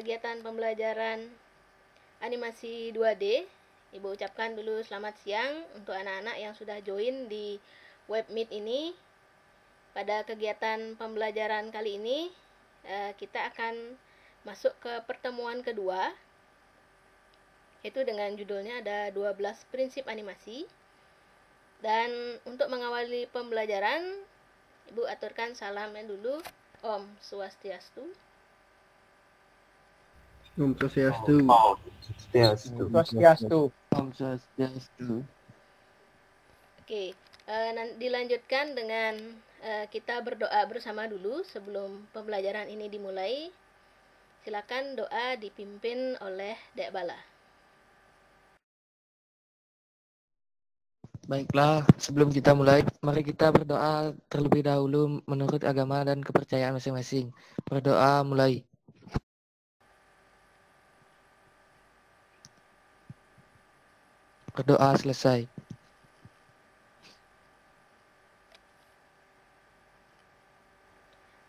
kegiatan pembelajaran animasi 2D. Ibu ucapkan dulu selamat siang untuk anak-anak yang sudah join di web meet ini. Pada kegiatan pembelajaran kali ini, kita akan masuk ke pertemuan kedua, yaitu dengan judulnya ada 12 prinsip animasi. Dan untuk mengawali pembelajaran, Ibu aturkan salamnya dulu. Om Swastiastu. Om Swastiastu. Om Swastiastu. Oke, dilanjutkan dengan kita berdoa bersama dulu sebelum pembelajaran ini dimulai. Silakan doa dipimpin oleh Dek Bala. Baiklah, sebelum kita mulai, mari kita berdoa terlebih dahulu menurut agama dan kepercayaan masing-masing. Berdoa mulai. Berdoa selesai.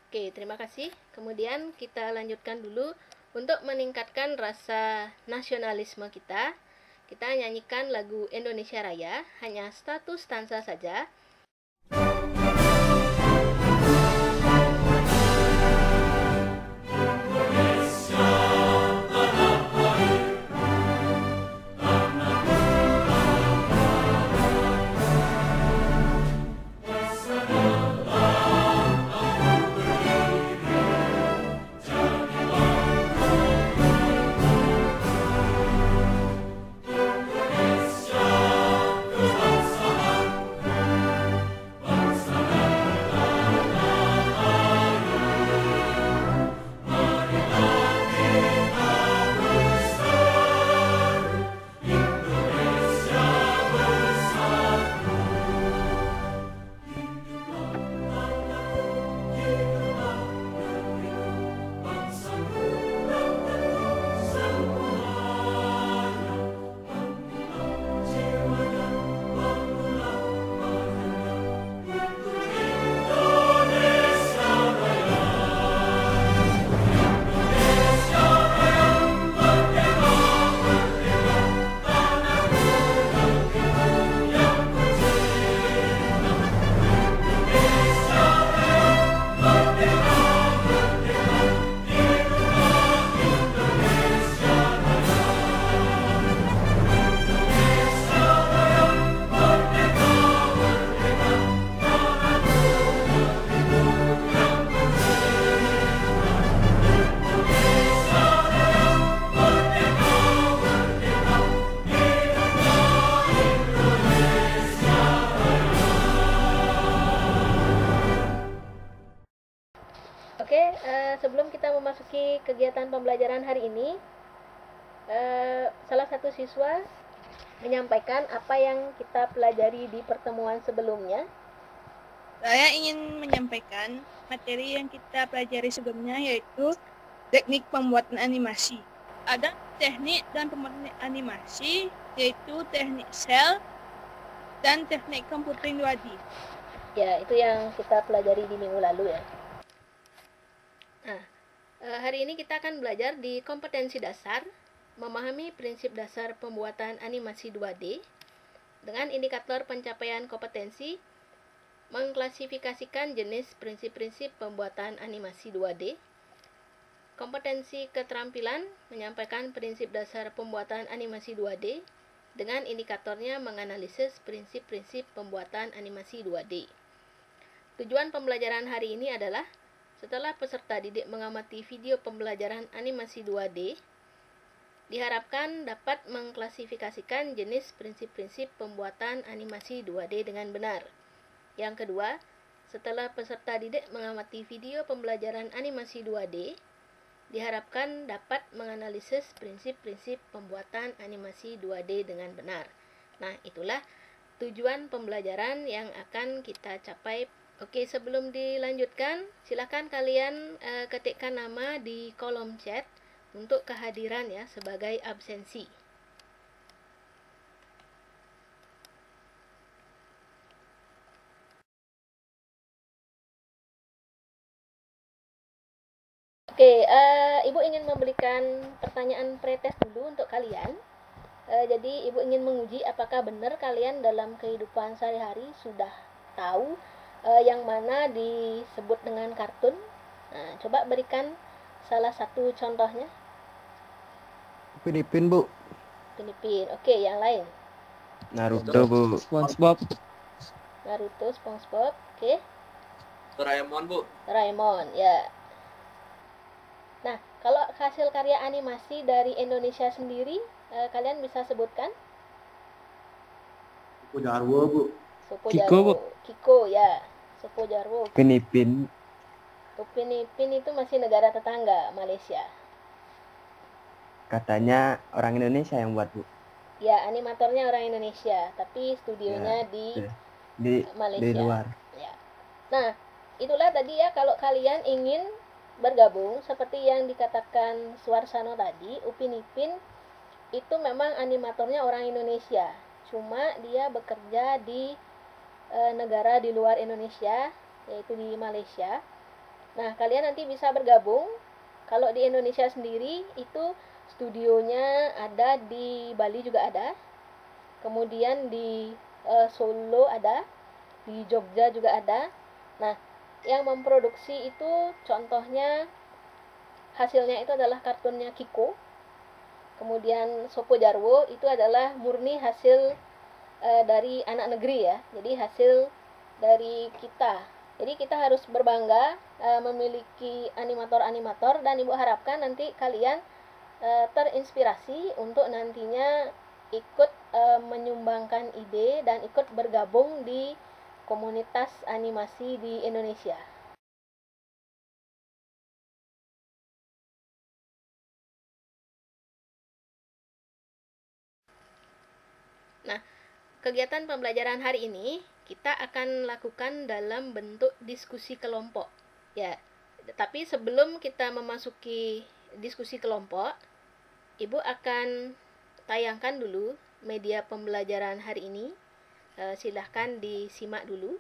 Oke, terima kasih. Kemudian kita lanjutkan dulu untuk meningkatkan rasa nasionalisme kita. Kita nyanyikan lagu Indonesia Raya, hanya satu stanza saja. Sebelum kita memasuki kegiatan pembelajaran hari ini, salah satu siswa menyampaikan apa yang kita pelajari di pertemuan sebelumnya. Saya ingin menyampaikan materi yang kita pelajari sebelumnya, yaitu teknik pembuatan animasi. Ada teknik dan pembuatan animasi, yaitu teknik sel dan teknik computing 2D. Ya, itu yang kita pelajari di minggu lalu ya. Nah, hari ini kita akan belajar di kompetensi dasar, memahami prinsip dasar pembuatan animasi 2D, dengan indikator pencapaian kompetensi, mengklasifikasikan jenis prinsip-prinsip pembuatan animasi 2D, kompetensi keterampilan, menyampaikan prinsip dasar pembuatan animasi 2D, dengan indikatornya menganalisis prinsip-prinsip pembuatan animasi 2D. Tujuan pembelajaran hari ini adalah setelah peserta didik mengamati video pembelajaran animasi 2D, diharapkan dapat mengklasifikasikan jenis prinsip-prinsip pembuatan animasi 2D dengan benar. Yang kedua, setelah peserta didik mengamati video pembelajaran animasi 2D, diharapkan dapat menganalisis prinsip-prinsip pembuatan animasi 2D dengan benar. Nah, itulah tujuan pembelajaran yang akan kita capai. Oke, sebelum dilanjutkan, silakan kalian ketikkan nama di kolom chat untuk kehadiran ya sebagai absensi. Oke, Ibu ingin memberikan pertanyaan pretest dulu untuk kalian. Jadi Ibu ingin menguji apakah benar kalian dalam kehidupan sehari-hari sudah tahu yang mana disebut dengan kartun. Nah, coba berikan salah satu contohnya. Upin Ipin, Bu. Filipin. Oke, yang lain. Naruto, Bu. SpongeBob. Naruto, SpongeBob. Oke. Doraemon, Bu. Doraemon, ya. Nah, kalau hasil karya animasi dari Indonesia sendiri, kalian bisa sebutkan? Supo Jarwo, Bu. Supo Kiko, Jarwo. Bu. Kiko, ya. Supo Jarwo. Upin Ipin. Upin Ipin itu masih negara tetangga, Malaysia. Katanya orang Indonesia yang buat, Bu. Ya, animatornya orang Indonesia, tapi studionya di Di Malaysia. luar. Ya. Nah, itulah tadi ya, kalau kalian ingin bergabung seperti yang dikatakan Suarsano tadi, Upin Ipin itu memang animatornya orang Indonesia, cuma dia bekerja di negara di luar Indonesia, yaitu di Malaysia. Nah, kalian nanti bisa bergabung. Kalau di Indonesia sendiri itu studionya ada di Bali juga ada, kemudian di Solo ada, di Jogja juga ada. Nah, yang memproduksi itu contohnya hasilnya itu adalah kartunnya Kiko. Kemudian Supo Jarwo itu adalah murni hasil dari anak negeri ya. Jadi hasil dari kita. Jadi kita harus berbangga memiliki animator-animator, dan Ibu harapkan nanti kalian terinspirasi untuk nantinya ikut menyumbangkan ide dan ikut bergabung di komunitas animasi di Indonesia. Nah, kegiatan pembelajaran hari ini kita akan lakukan dalam bentuk diskusi kelompok. Ya, tapi sebelum kita memasuki diskusi kelompok, Ibu akan tayangkan dulu media pembelajaran hari ini. Silahkan disimak dulu.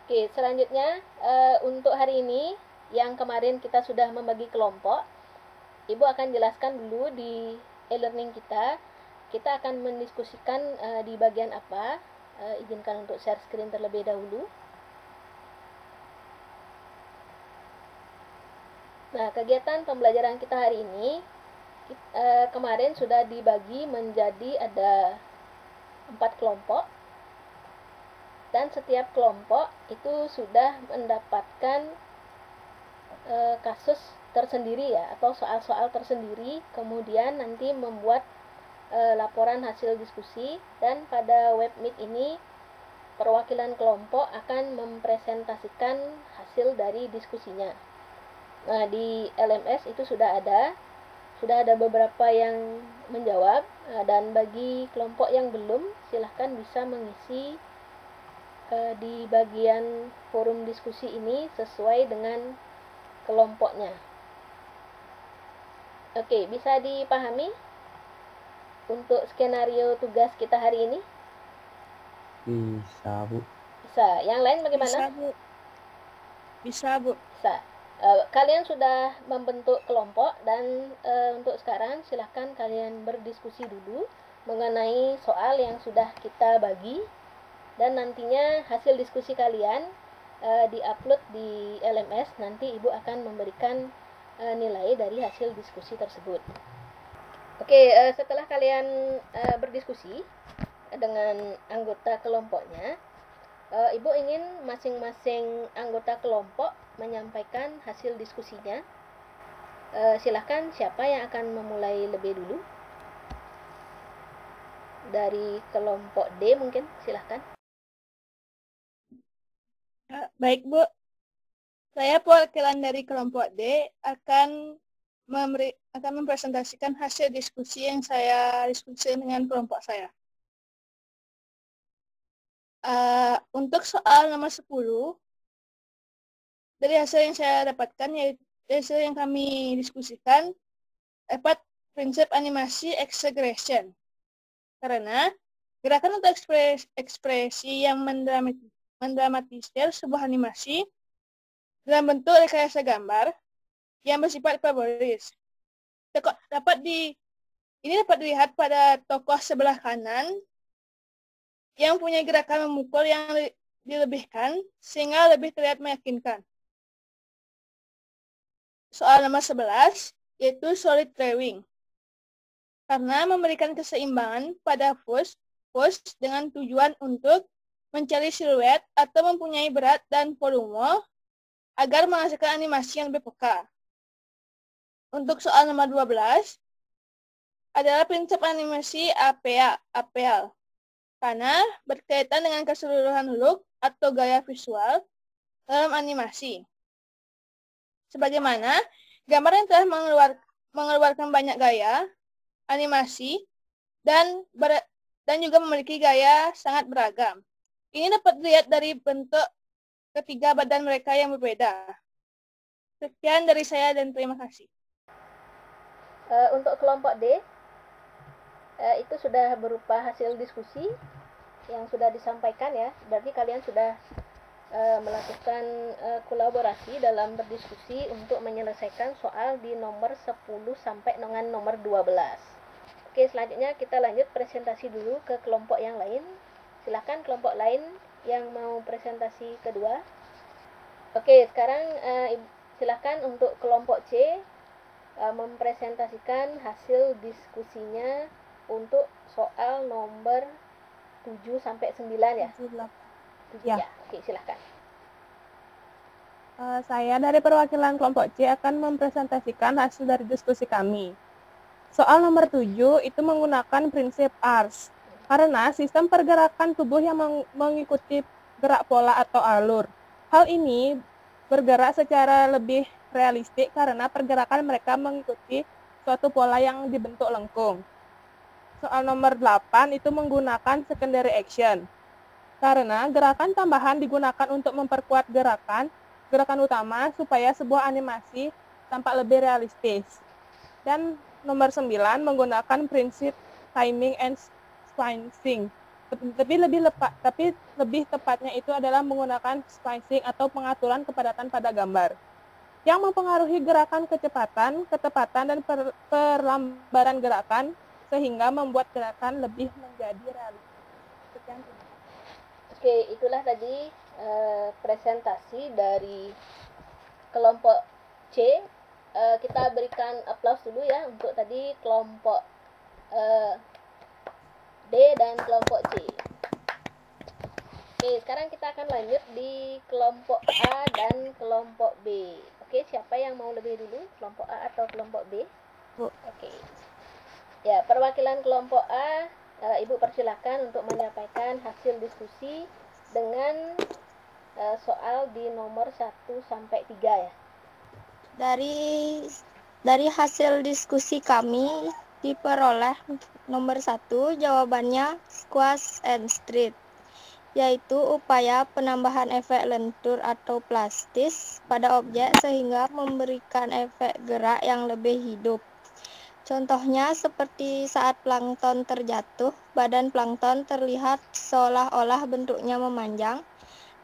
Oke, selanjutnya untuk hari ini yang kemarin kita sudah membagi kelompok, Ibu akan jelaskan dulu di e-learning kita. Kita akan mendiskusikan di bagian apa. Izinkan untuk share screen terlebih dahulu. Nah, kegiatan pembelajaran kita hari ini kemarin sudah dibagi menjadi ada 4 kelompok. Dan setiap kelompok itu sudah mendapatkan kasus tersendiri ya, atau soal-soal tersendiri, kemudian nanti membuat laporan hasil diskusi, dan pada webmeet ini perwakilan kelompok akan mempresentasikan hasil dari diskusinya. Nah, di LMS itu sudah ada beberapa yang menjawab, dan bagi kelompok yang belum, silahkan bisa mengisi di bagian forum diskusi ini sesuai dengan kelompoknya. Oke, bisa dipahami untuk skenario tugas kita hari ini? Bisa, Bu. Bisa. Yang lain bagaimana? Bisa, Bu. Bisa, Bu. Bisa. Kalian sudah membentuk kelompok, dan untuk sekarang silahkan kalian berdiskusi dulu mengenai soal yang sudah kita bagi. Dan nantinya hasil diskusi kalian di-upload di LMS. Nanti Ibu akan memberikan nilai dari hasil diskusi tersebut. Oke, setelah kalian berdiskusi dengan anggota kelompoknya, Ibu ingin masing-masing anggota kelompok menyampaikan hasil diskusinya. Silahkan, siapa yang akan memulai lebih dulu? Dari kelompok D mungkin, silahkan. Baik, Bu. Saya perwakilan dari kelompok D akan mempresentasikan hasil diskusi yang saya diskusi dengan kelompok saya. Untuk soal nomor 10, dari hasil yang saya dapatkan, yaitu hasil yang kami diskusikan, dapat prinsip animasi exaggeration. Karena gerakan untuk ekspresi yang mendramatisir sebuah animasi dalam bentuk rekayasa gambar yang bersifat hiperbolis. Ini dapat dilihat pada tokoh sebelah kanan yang punya gerakan memukul yang dilebihkan sehingga lebih terlihat meyakinkan. Soal nomor 11 yaitu solid drawing. Karena memberikan keseimbangan pada pose dengan tujuan untuk mencari siluet atau mempunyai berat dan volume agar menghasilkan animasi yang lebih peka. Untuk soal nomor 12 adalah prinsip animasi APL, karena berkaitan dengan keseluruhan look atau gaya visual dalam animasi. Sebagaimana gambar yang telah mengeluarkan banyak gaya animasi dan juga memiliki gaya sangat beragam. Ini dapat dilihat dari bentuk ketiga badan mereka yang berbeda. Sekian dari saya dan terima kasih. Untuk kelompok D, itu sudah berupa hasil diskusi yang sudah disampaikan ya. Berarti kalian sudah melakukan kolaborasi dalam berdiskusi untuk menyelesaikan soal di nomor 10 sampai dengan nomor 12. Oke, selanjutnya kita lanjut presentasi dulu ke kelompok yang lain. Silakan kelompok lain yang mau presentasi kedua. Oke, sekarang silakan untuk kelompok C mempresentasikan hasil diskusinya untuk soal nomor 7 sampai 9 ya. 7, Ya. Oke, silakan. Saya dari perwakilan kelompok C akan mempresentasikan hasil dari diskusi kami. Soal nomor 7 itu menggunakan prinsip ARS, karena sistem pergerakan tubuh yang mengikuti gerak pola atau alur. Hal ini bergerak secara lebih realistik karena pergerakan mereka mengikuti suatu pola yang dibentuk lengkung. Soal nomor 8 itu menggunakan secondary action, karena gerakan tambahan digunakan untuk memperkuat gerakan utama supaya sebuah animasi tampak lebih realistis. Dan nomor 9 menggunakan prinsip timing and sequencing. tapi lebih tepatnya itu adalah menggunakan splicing atau pengaturan kepadatan pada gambar yang mempengaruhi gerakan kecepatan, ketepatan, dan perlambaran gerakan sehingga membuat gerakan lebih menjadi realistis. Sekian. Oke, itulah tadi presentasi dari kelompok C. Kita berikan aplaus dulu ya untuk tadi kelompok D dan kelompok C. Oke, sekarang kita akan lanjut di kelompok A dan kelompok B. Oke, siapa yang mau lebih dulu? Kelompok A atau kelompok B? Bu. Oke. Ya, perwakilan kelompok A, Ibu persilakan untuk menyampaikan hasil diskusi dengan soal di nomor 1 sampai 3 ya. Dari hasil diskusi kami diperoleh nomor 1 jawabannya squash and street, yaitu upaya penambahan efek lentur atau plastis pada objek sehingga memberikan efek gerak yang lebih hidup. Contohnya seperti saat plankton terjatuh, badan plankton terlihat seolah-olah bentuknya memanjang,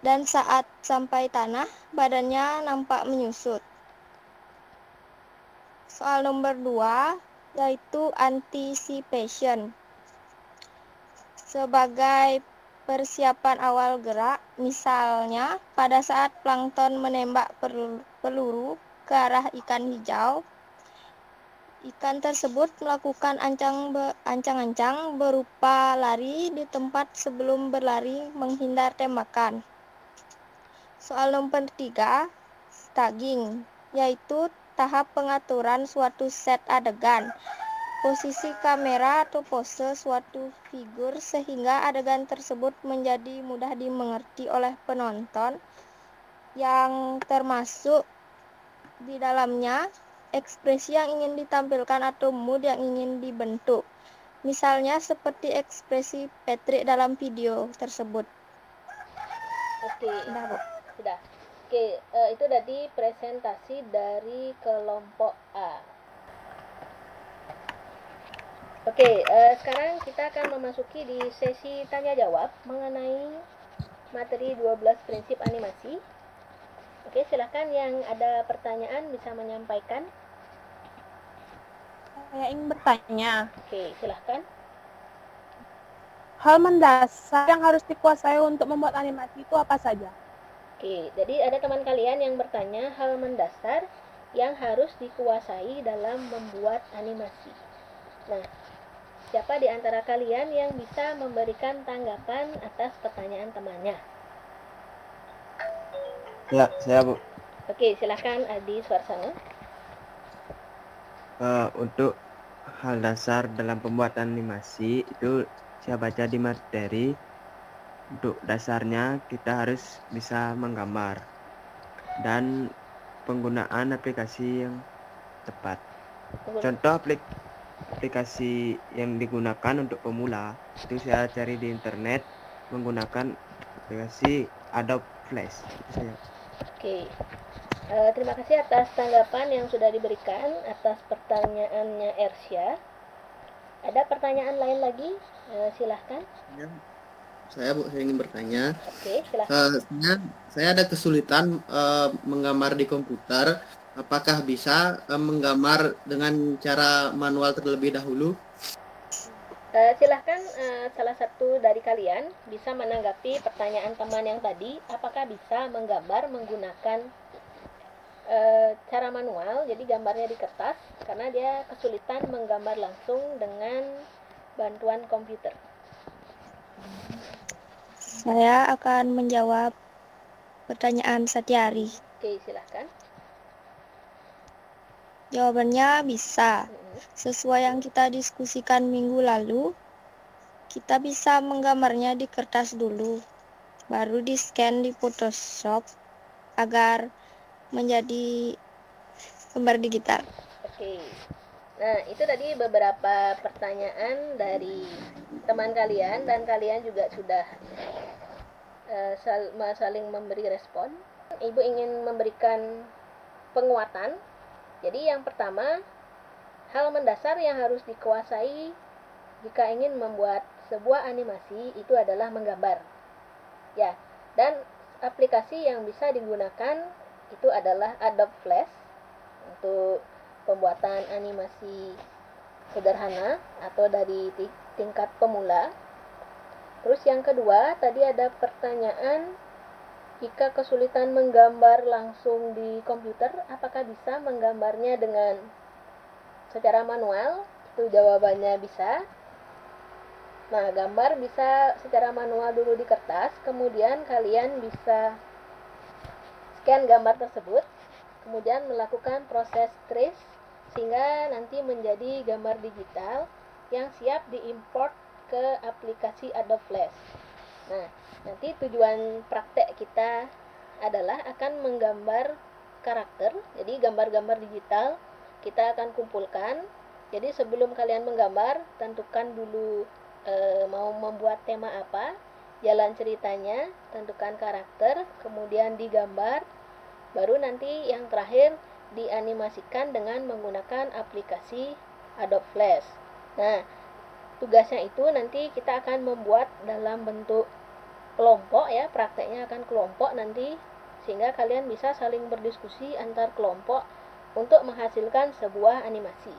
dan saat sampai tanah, badannya nampak menyusut. Soal nomor 2, yaitu anticipation. Sebagai persiapan awal gerak, misalnya pada saat plankton menembak peluru ke arah ikan hijau, ikan tersebut melakukan ancang-ancang berupa lari di tempat sebelum berlari menghindar tembakan. Soal nomor 3, staging, yaitu tahap pengaturan suatu set adegan, posisi kamera atau pose suatu figur sehingga adegan tersebut menjadi mudah dimengerti oleh penonton, yang termasuk di dalamnya ekspresi yang ingin ditampilkan atau mood yang ingin dibentuk. Misalnya seperti ekspresi Patrick dalam video tersebut. Oke. Sudah, Bu. Sudah. Oke, itu tadi presentasi dari kelompok A. Oke, sekarang kita akan memasuki di sesi tanya jawab mengenai materi 12 prinsip animasi. Oke, silakan yang ada pertanyaan bisa menyampaikan. Saya ingin bertanya, Oke, silahkan. hal mendasar yang harus dikuasai untuk membuat animasi itu apa saja? Oke, jadi ada teman kalian yang bertanya hal mendasar yang harus dikuasai dalam membuat animasi. Nah, siapa di antara kalian yang bisa memberikan tanggapan atas pertanyaan temannya? Ya, saya Bu. Oke, silahkan Adi Swarsana. Untuk hal dasar dalam pembuatan animasi itu saya baca di materi. Untuk dasarnya kita harus bisa menggambar dan penggunaan aplikasi yang tepat. Contoh aplikasi yang digunakan untuk pemula itu saya cari di internet menggunakan aplikasi Adobe Flash. Itu saja. Oke, terima kasih atas tanggapan yang sudah diberikan atas pertanyaannya Ersya. Ada pertanyaan lain lagi? Silahkan. Ya, saya ingin bertanya. Oke, silahkan. Saya ada kesulitan menggambar di komputer. Apakah bisa menggambar dengan cara manual terlebih dahulu? Silahkan salah satu dari kalian bisa menanggapi pertanyaan teman yang tadi. Apakah bisa menggambar menggunakan cara manual, jadi gambarnya di kertas, karena dia kesulitan menggambar langsung dengan bantuan komputer. Saya akan menjawab pertanyaan Satyari. Oke, silahkan. Jawabannya bisa. Sesuai yang kita diskusikan minggu lalu, kita bisa menggambarnya di kertas dulu, baru di-scan di Photoshop agar menjadi gambar digital. Oke. Nah, itu tadi beberapa pertanyaan dari teman kalian, dan kalian juga sudah saling memberi respon. Ibu ingin memberikan penguatan. Jadi yang pertama, hal mendasar yang harus dikuasai jika ingin membuat sebuah animasi itu adalah menggambar. Ya, dan aplikasi yang bisa digunakan itu adalah Adobe Flash untuk pembuatan animasi sederhana atau dari tingkat pemula. Terus yang kedua, tadi ada pertanyaan, jika kesulitan menggambar langsung di komputer, apakah bisa menggambarnya dengan secara manual? Itu jawabannya bisa. Nah, gambar bisa secara manual dulu di kertas, kemudian kalian bisa scan gambar tersebut, kemudian melakukan proses trace sehingga nanti menjadi gambar digital yang siap diimport ke aplikasi Adobe Flash. Nah, nanti tujuan praktek kita adalah akan menggambar karakter. Jadi gambar-gambar digital kita akan kumpulkan. Jadi sebelum kalian menggambar, tentukan dulu mau membuat tema apa, jalan ceritanya, tentukan karakter, kemudian digambar, baru nanti yang terakhir dianimasikan dengan menggunakan aplikasi Adobe Flash. Nah, tugasnya itu nanti kita akan membuat dalam bentuk kelompok ya, prakteknya akan kelompok nanti, sehingga kalian bisa saling berdiskusi antar kelompok untuk menghasilkan sebuah animasi.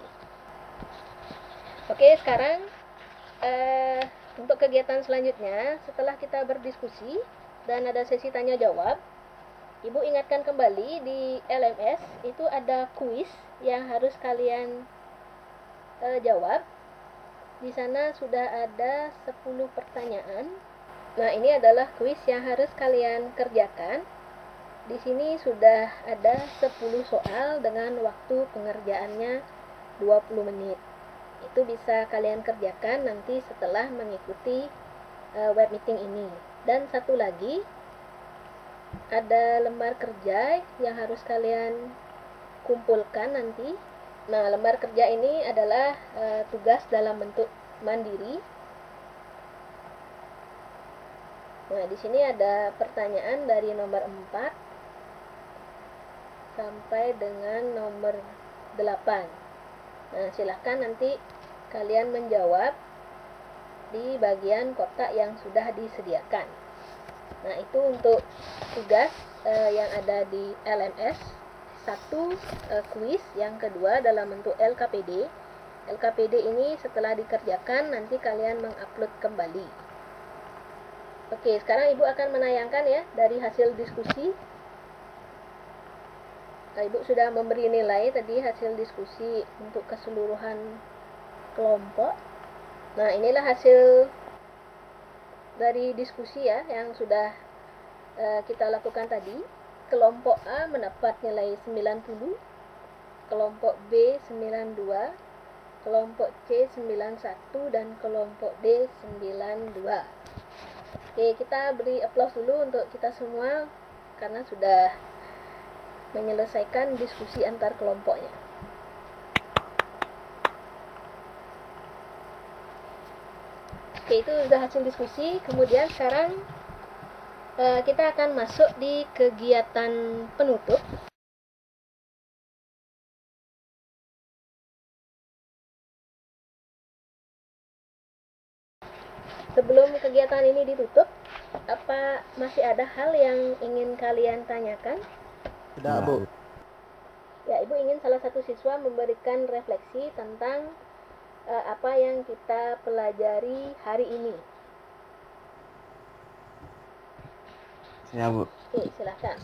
Oke, sekarang untuk kegiatan selanjutnya, setelah kita berdiskusi dan ada sesi tanya jawab, Ibu ingatkan kembali di LMS itu ada kuis yang harus kalian jawab. Di sana sudah ada 10 pertanyaan. Nah, ini adalah kuis yang harus kalian kerjakan. Di sini sudah ada 10 soal dengan waktu pengerjaannya 20 menit. Itu bisa kalian kerjakan nanti setelah mengikuti web meeting ini. Dan satu lagi, ada lembar kerja yang harus kalian kumpulkan nanti. Nah, lembar kerja ini adalah tugas dalam bentuk mandiri. Nah, di sini ada pertanyaan dari nomor 4 sampai dengan nomor 8. Nah, silahkan nanti kalian menjawab di bagian kotak yang sudah disediakan. Nah, itu untuk tugas yang ada di LMS. Satu, kuis. Yang kedua dalam bentuk LKPD. LKPD ini setelah dikerjakan nanti kalian mengupload kembali. Oke, sekarang Ibu akan menayangkan ya dari hasil diskusi. Nah, Ibu sudah memberi nilai tadi hasil diskusi untuk keseluruhan kelompok. Nah, inilah hasil dari diskusi ya yang sudah kita lakukan tadi. Kelompok A mendapat nilai 90, kelompok B 92, kelompok C 91, dan kelompok D 92. Oke, kita beri aplaus dulu untuk kita semua karena sudah menyelesaikan diskusi antar kelompoknya. Oke, itu sudah hasil diskusi. Kemudian sekarang kita akan masuk di kegiatan penutup. Sebelum kegiatan ini ditutup, apa masih ada hal yang ingin kalian tanyakan? Tidak, Bu. Ya, Ibu ingin salah satu siswa memberikan refleksi tentang apa yang kita pelajari hari ini. Ya, Bu. Oke, silakan.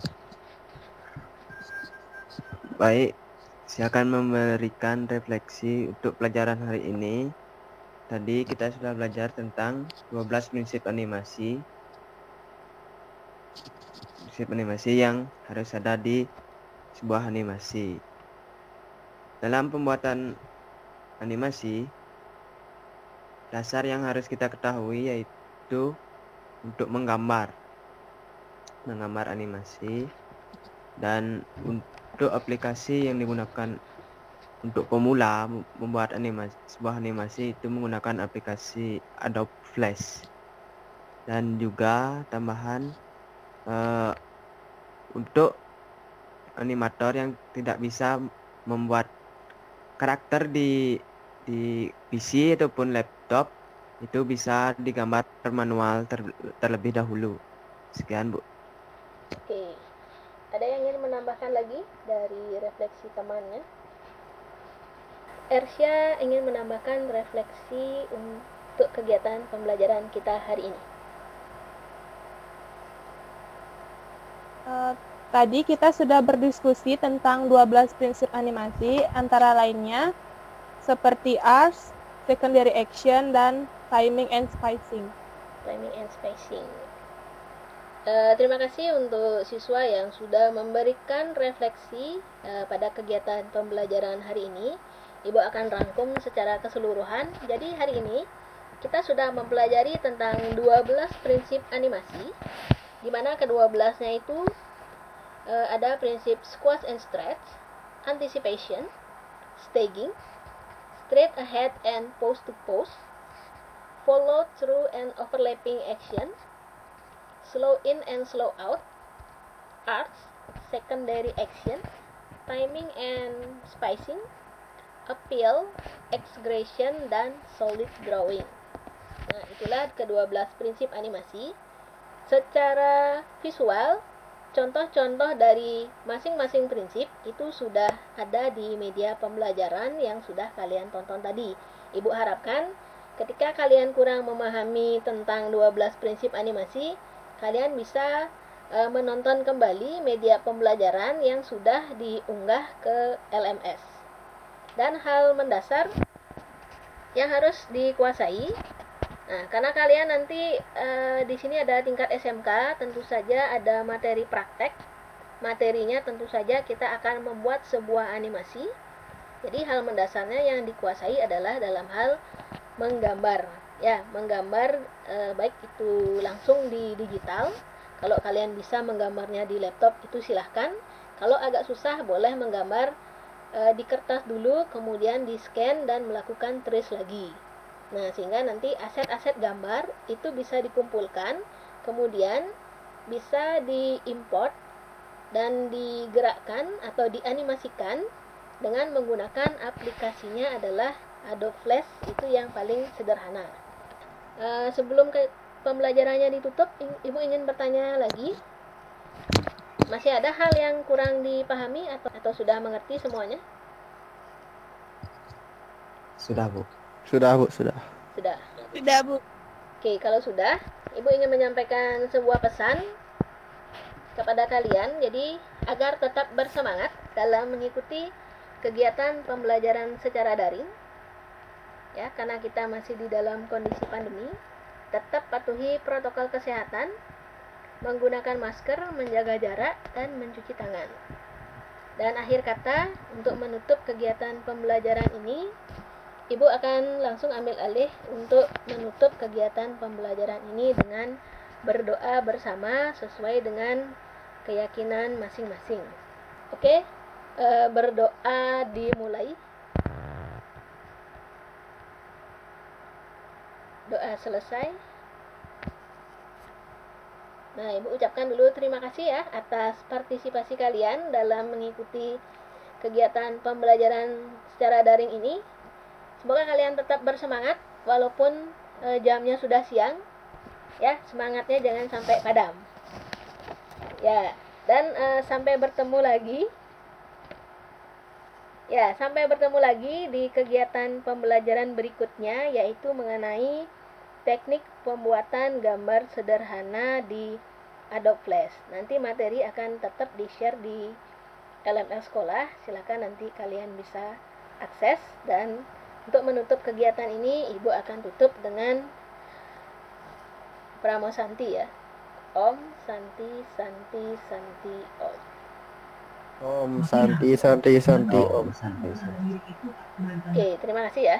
Baik, saya akan memberikan refleksi untuk pelajaran hari ini. Tadi kita sudah belajar tentang 12 prinsip animasi. Prinsip animasi yang harus ada di sebuah animasi. Dalam pembuatan animasi, dasar yang harus kita ketahui yaitu untuk menggambar animasi, dan untuk aplikasi yang digunakan untuk pemula membuat sebuah animasi itu menggunakan aplikasi Adobe Flash. Dan juga tambahan untuk animator yang tidak bisa membuat karakter di PC ataupun laptop, itu bisa digambar manual terlebih dahulu. Sekian, Bu. Oke. Ada yang ingin menambahkan lagi dari refleksi temannya? Ersya ingin menambahkan refleksi untuk kegiatan pembelajaran kita hari ini. Tadi kita sudah berdiskusi tentang 12 prinsip animasi, antara lainnya seperti arts, secondary action, dan timing and spacing. Timing and spacing. Terima kasih untuk siswa yang sudah memberikan refleksi pada kegiatan pembelajaran hari ini. Ibu akan rangkum secara keseluruhan. Jadi hari ini kita sudah mempelajari tentang 12 prinsip animasi, di mana ke-12-nya itu ada prinsip squash and stretch, anticipation, staging, straight ahead and pose to pose, follow through and overlapping action, slow in and slow out, arts, secondary action, timing and spacing, appeal, exaggeration, dan solid drawing. Nah, itulah ke-12 prinsip animasi. Secara visual, contoh-contoh dari masing-masing prinsip itu sudah ada di media pembelajaran yang sudah kalian tonton tadi. Ibu harapkan ketika kalian kurang memahami tentang 12 prinsip animasi, kalian bisa menonton kembali media pembelajaran yang sudah diunggah ke LMS. Dan hal mendasar yang harus dikuasai. Nah, karena kalian nanti di sini ada tingkat SMK, tentu saja ada materi praktek. Materinya tentu saja kita akan membuat sebuah animasi. Jadi hal mendasarnya yang dikuasai adalah dalam hal menggambar. Ya, menggambar baik itu langsung di digital. Kalau kalian bisa menggambarnya di laptop itu silahkan. Kalau agak susah boleh menggambar di kertas dulu, kemudian di scan dan melakukan trace lagi. Nah, sehingga nanti aset-aset gambar itu bisa dikumpulkan, kemudian bisa diimport dan digerakkan atau dianimasikan dengan menggunakan aplikasinya adalah Adobe Flash, itu yang paling sederhana. Sebelum pembelajarannya ditutup, Ibu ingin bertanya lagi. Masih ada hal yang kurang dipahami atau sudah mengerti semuanya? Sudah, Bu. Sudah, Bu, sudah. Sudah. Sudah, Bu. Oke, kalau sudah, Ibu ingin menyampaikan sebuah pesan kepada kalian, jadi agar tetap bersemangat dalam mengikuti kegiatan pembelajaran secara daring. Ya, karena kita masih di dalam kondisi pandemi, tetap patuhi protokol kesehatan, menggunakan masker, menjaga jarak, dan mencuci tangan. Dan akhir kata, untuk menutup kegiatan pembelajaran ini, Ibu akan langsung ambil alih untuk menutup kegiatan pembelajaran ini dengan berdoa bersama sesuai dengan keyakinan masing-masing. Oke, berdoa dimulai. Doa selesai. Nah, Ibu ucapkan dulu terima kasih ya atas partisipasi kalian dalam mengikuti kegiatan pembelajaran secara daring ini. Semoga kalian tetap bersemangat walaupun jamnya sudah siang. Ya, semangatnya jangan sampai padam. Ya, dan sampai bertemu lagi. Ya, sampai bertemu lagi di kegiatan pembelajaran berikutnya, yaitu mengenai teknik pembuatan gambar sederhana di Adobe Flash. Nanti materi akan tetap di-share di LMS sekolah. Silakan nanti kalian bisa akses. Dan untuk menutup kegiatan ini, Ibu akan tutup dengan Pramo Santi ya. Om Santi Santi Santi Om. Om Santi Santi Santi Om. Santai. Oke, terima kasih ya.